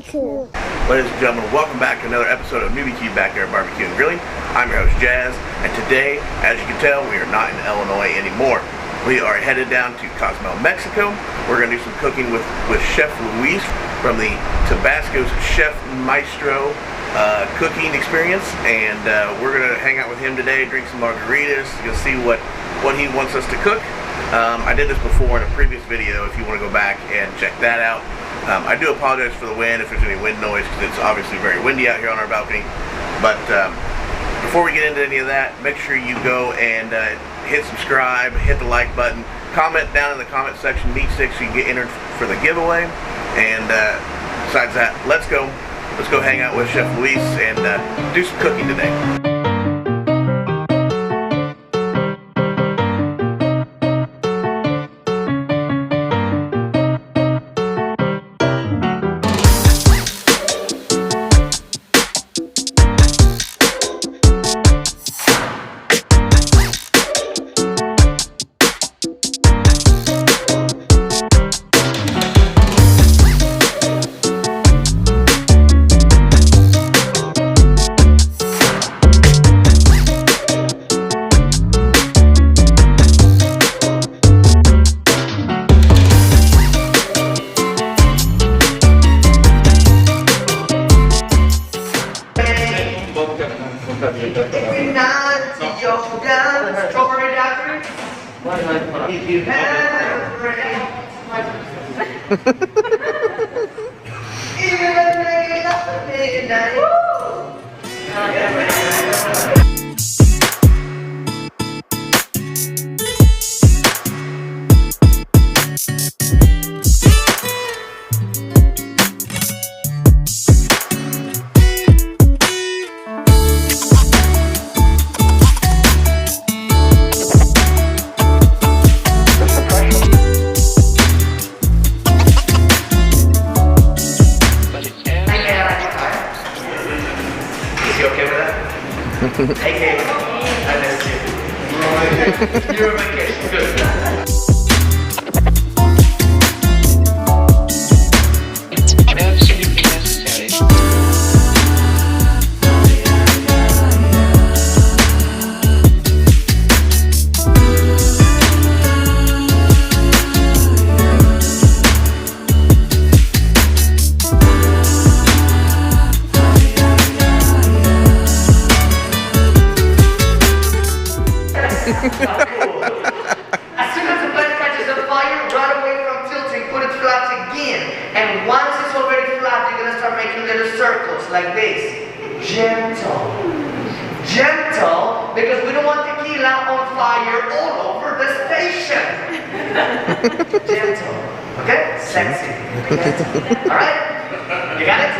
barbecue. Ladies and gentlemen, welcome back to another episode of MeatStick Backyard Barbecue and Grilling. I'm your host Jazz, and today, as you can tell, we are not in Illinois anymore. We are headed down to Cozumel, Mexico. We're going to do some cooking with Chef Luis from the Tabasco's Chef Maestro cooking experience, and we're going to hang out with him today, drink some margaritas, you'll see what he wants us to cook. I did this before in a previous video if you want to go back and check that out. I do apologize for the wind if there's any wind noise, because it's obviously very windy out here on our balcony. But before we get into any of that, make sure you go and hit subscribe, hit the like button, comment down in the comment section MeatStick so you can get entered for the giveaway. And besides that, let's go hang out with Chef Luis and do some cooking today. Strawberry daiquiri. If you have rain, even when they get up at midnight. Hey, Kate, I missed you. You're on vacation. Good. Absolutely necessary. As soon as the blade catches on fire, right away from tilting, put it flat again. And once it's already flat, you're going to start making little circles like this. Gentle. Gentle, because we don't want tequila on fire all over the station. Gentle. Okay? Sexy. Gentle. Alright? You got it?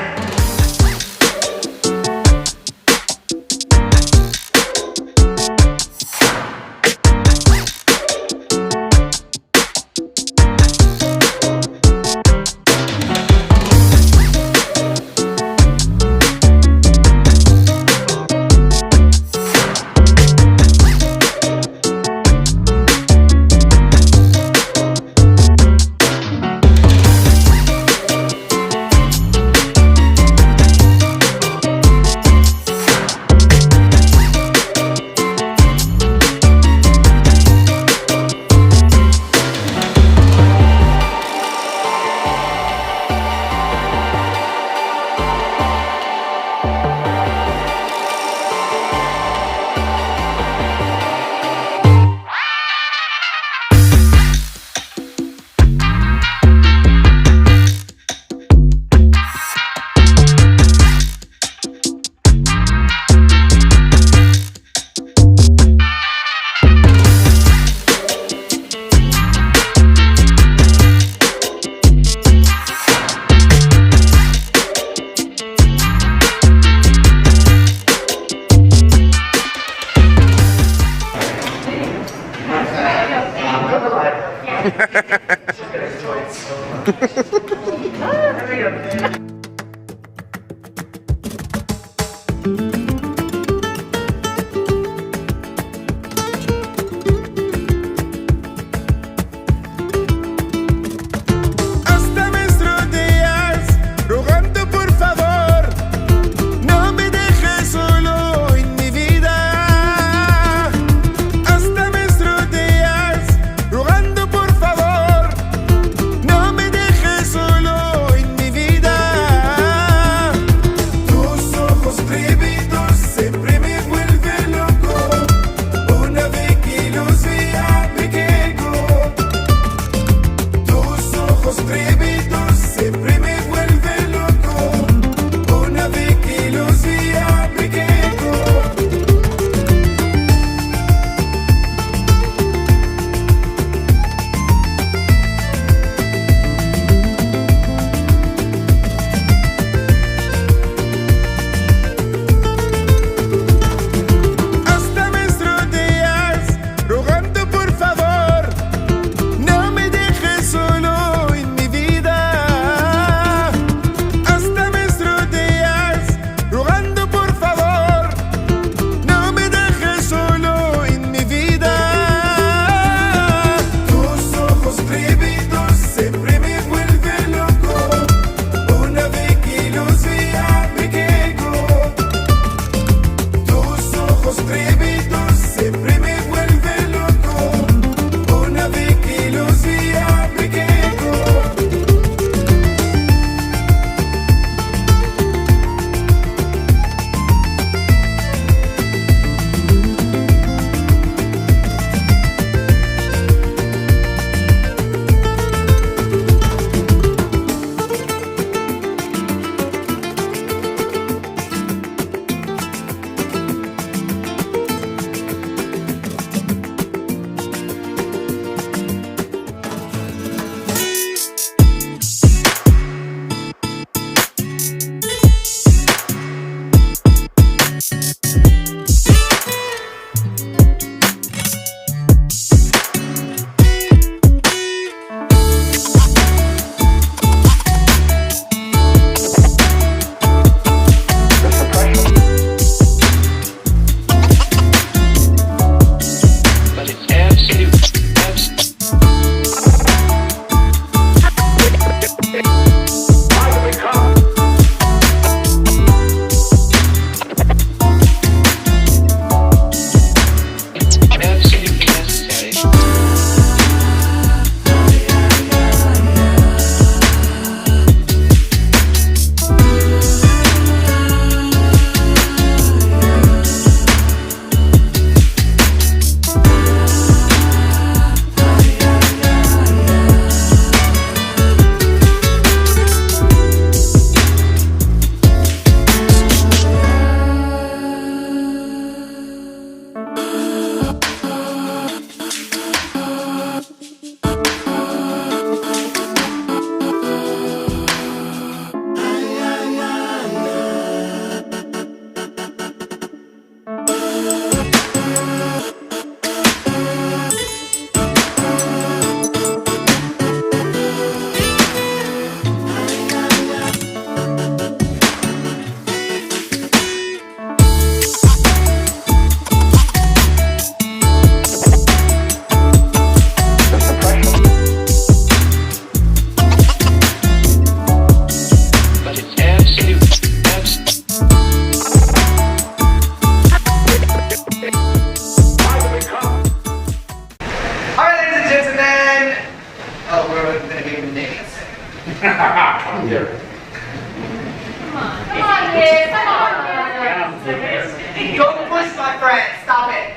Don't push, my friend. Stop it.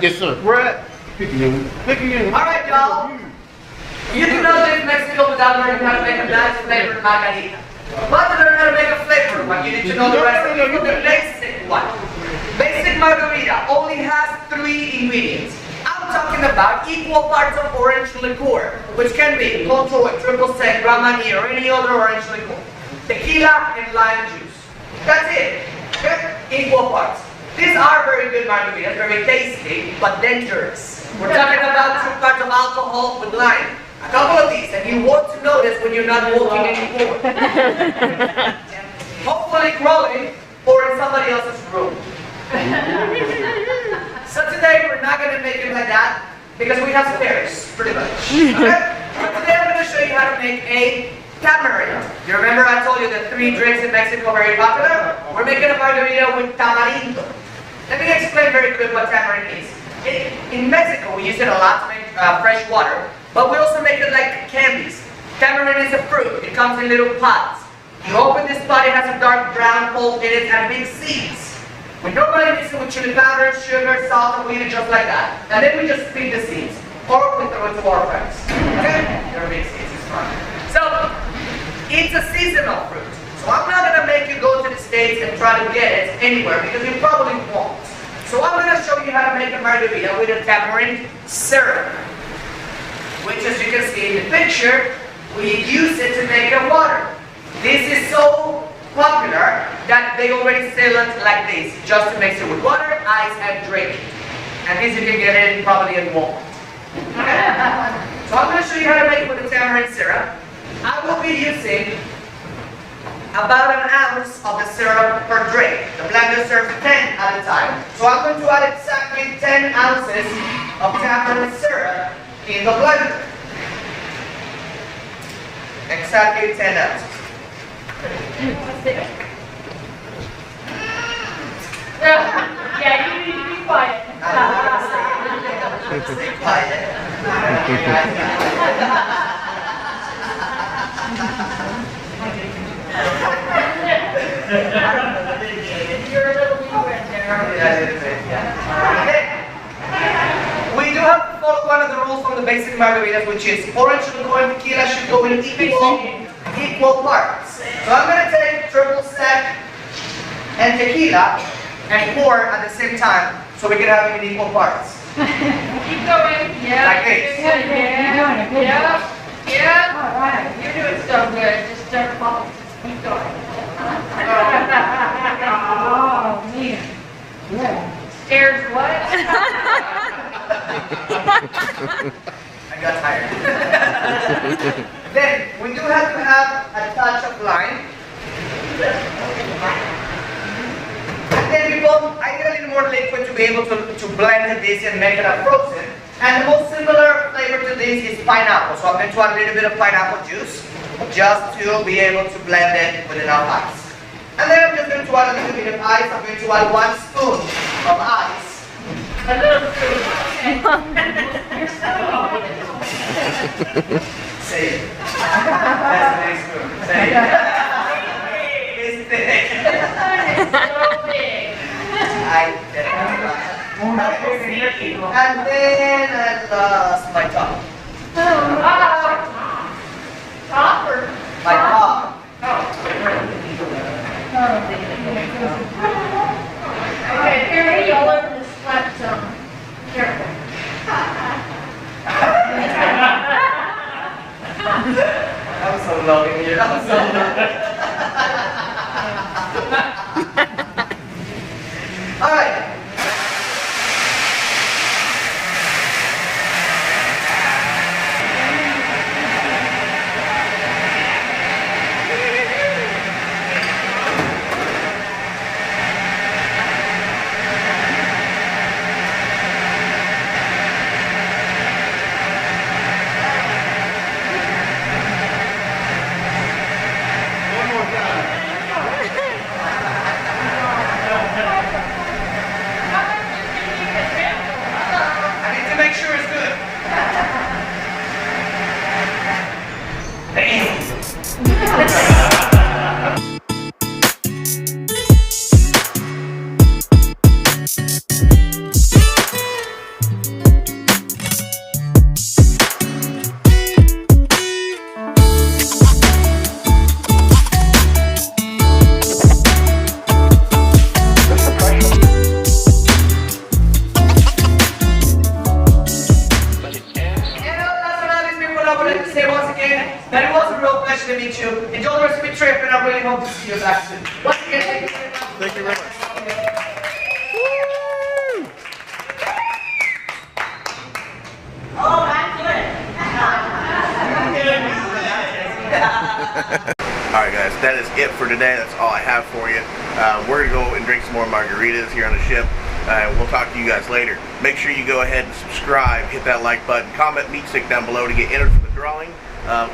Yes, sir. We're at Picayune. All right, y'all. You do not live in Mexico without learning how to make a nice flavored margarita. But to learn how to make a flavored one, you need to know the recipe for the basic one. Basic margarita only has 3 ingredients. I'm talking about equal parts of orange liqueur, which can be Contour, Triple Sec, Grand Marnier, or any other orange liqueur. Tequila and lime juice. That's it. Okay? Equal parts. These are very good margaritas, very tasty, but dangerous. We're talking about 2 parts of alcohol with lime. A couple of these, and you won't notice when you're not walking anymore. Hopefully crawling or in somebody else's room. So today we're not going to make it like that because we have spares, pretty much. Okay? But today I'm going to show you how to make a tamarind. You remember I told you the 3 drinks in Mexico are very popular? We're making a margarita with tamarind. Let me explain very quick what tamarind is. In Mexico we use it a lot to make fresh water, but we also make it like candies. Tamarind is a fruit. It comes in little pods. You open this pod, it has a dark brown pulp in it and big seeds. We normally mix it with chili powder, sugar, salt, and we eat it just like that. And then we just pick the seeds. Or we throw it to our friends. Okay? They're big seeds, it's fine. So, it's a seasonal fruit. So I'm not going to make you go to the States and try to get it anywhere because you probably won't. So I'm going to show you how to make a margarita with a tamarind syrup. Which, as you can see in the picture, we use it to make a water. This is so popular that they already sell it like this, just to mix it with water, ice, and drink it. And this you can get it probably in Walmart. Okay? So I'm going to show you how to make it with the tamarind syrup. I will be using about 1 ounce of the syrup per drink. The blender serves 10 at a time. So I'm going to add exactly 10 ounces of tamarind syrup in the blender. Exactly 10 ounces. Yeah, you need to be quiet. Stay quiet. You're a little wee wet there. Okay. We do have to follow one of the rules from the basic margaritas, which is orange liqueur and tequila should go in equal parts. So I'm going to take triple sec and tequila and pour at the same time so we can have them in equal parts. Keep going. Yeah. Like this. Good. Yeah. Yeah. All right. You're doing so good. Just start following. Keep going. Oh, man. Yeah. Stairs what? I got tired. Then we do have to have a touch of lime. And then we both, I need a little more liquid to be able to blend this and make it a frozen. And the most similar flavor to this is pineapple. So I'm going to add a little bit of pineapple juice just to be able to blend it with enough ice. And then I'm just going to add a little bit of ice. I'm going to add 1 spoon of ice. A little food. Say it. That's a big spoon. Say it. It's thick. So big. I did it. And then I lost my tongue. Copper. My paw. Okay, here we go over the slap zone. Careful. I'm so low in here. I'm so low. All right. That it was a real pleasure to meet you. Enjoy the rest of your trip, and I really hope to see you back soon. Once again, thank you very much. Thank you very much. Oh, I'm good. Alright guys, that is it for today. That's all I have for you. We're going to go and drink some more margaritas here on the ship. We'll talk to you guys later. Make sure you go ahead and subscribe, hit that like button, comment MeatStick down below to get entered for the drawing.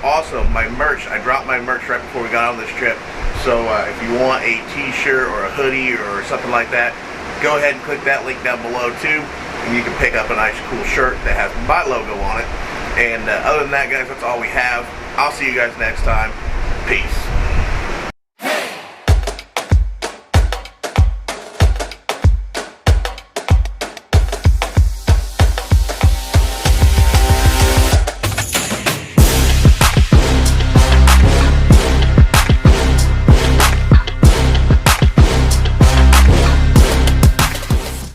Also, my merch, I dropped my merch right before we got on this trip. So if you want a t-shirt or a hoodie or something like that, go ahead and click that link down below too. And you can pick up a nice cool shirt that has my logo on it. And other than that guys, that's all we have. I'll see you guys next time. Peace.